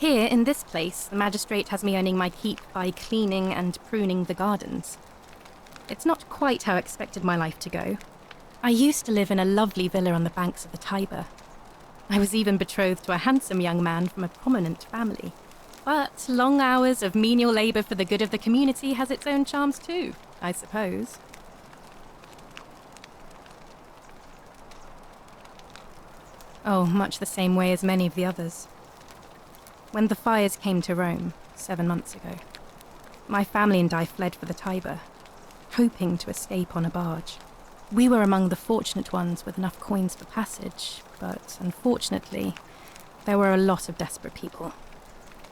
Here, in this place, the magistrate has me earning my keep by cleaning and pruning the gardens. It's not quite how I expected my life to go. I used to live in a lovely villa on the banks of the Tiber. I was even betrothed to a handsome young man from a prominent family. But long hours of menial labour for the good of the community has its own charms too, I suppose. Oh, much the same way as many of the others. When the fires came to Rome, 7 months ago, my family and I fled for the Tiber, hoping to escape on a barge. We were among the fortunate ones with enough coins for passage, but unfortunately, there were a lot of desperate people,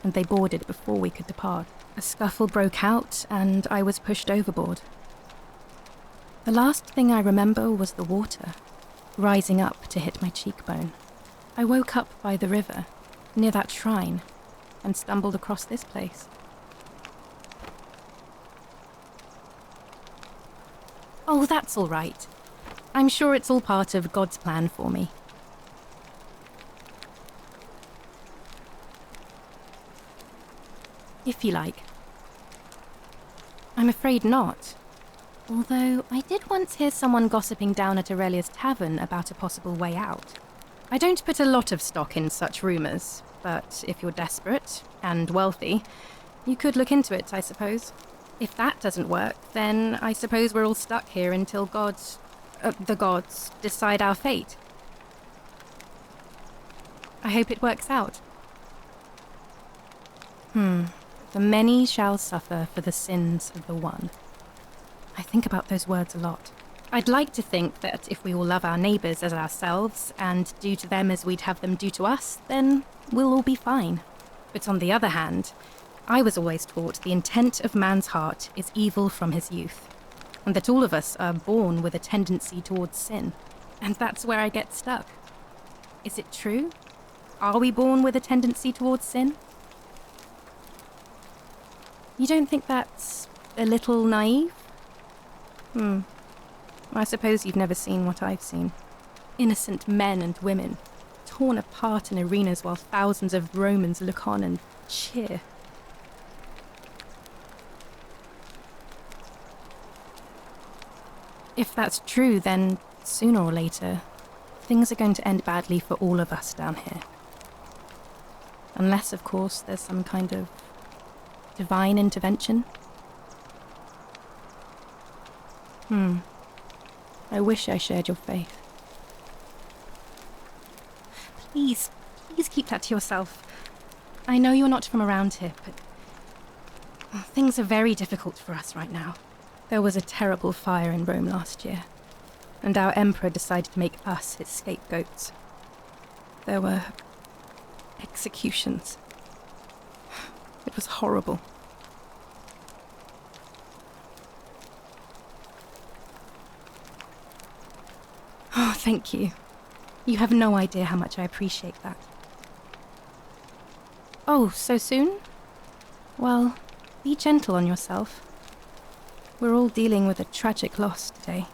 and they boarded before we could depart. A scuffle broke out, and I was pushed overboard. The last thing I remember was the water, rising up to hit my cheekbone. I woke up by the river, near that shrine, and stumbled across this place. Oh, that's all right. I'm sure it's all part of God's plan for me. If you like. I'm afraid not. Although I did once hear someone gossiping down at Aurelia's tavern about a possible way out. I don't put a lot of stock in such rumours, but if you're desperate and wealthy, you could look into it, I suppose. If that doesn't work, then I suppose we're all stuck here until the gods decide our fate. I hope it works out. The many shall suffer for the sins of the one. I think about those words a lot. I'd like to think that if we all love our neighbours as ourselves and do to them as we'd have them do to us, then we'll all be fine. But on the other hand, I was always taught the intent of man's heart is evil from his youth, and that all of us are born with a tendency towards sin. And that's where I get stuck. Is it true? Are we born with a tendency towards sin? You don't think that's a little naive? I suppose you've never seen what I've seen. Innocent men and women, torn apart in arenas while thousands of Romans look on and cheer. If that's true, then sooner or later, things are going to end badly for all of us down here. Unless, of course, there's some kind of divine intervention. I wish I shared your faith. Please keep that to yourself. I know you're not from around here, but things are very difficult for us right now. There was a terrible fire in Rome last year, and our emperor decided to make us his scapegoats. There were executions. It was horrible. Oh, thank you. You have no idea how much I appreciate that. Oh, so soon? Well, be gentle on yourself. We're all dealing with a tragic loss today.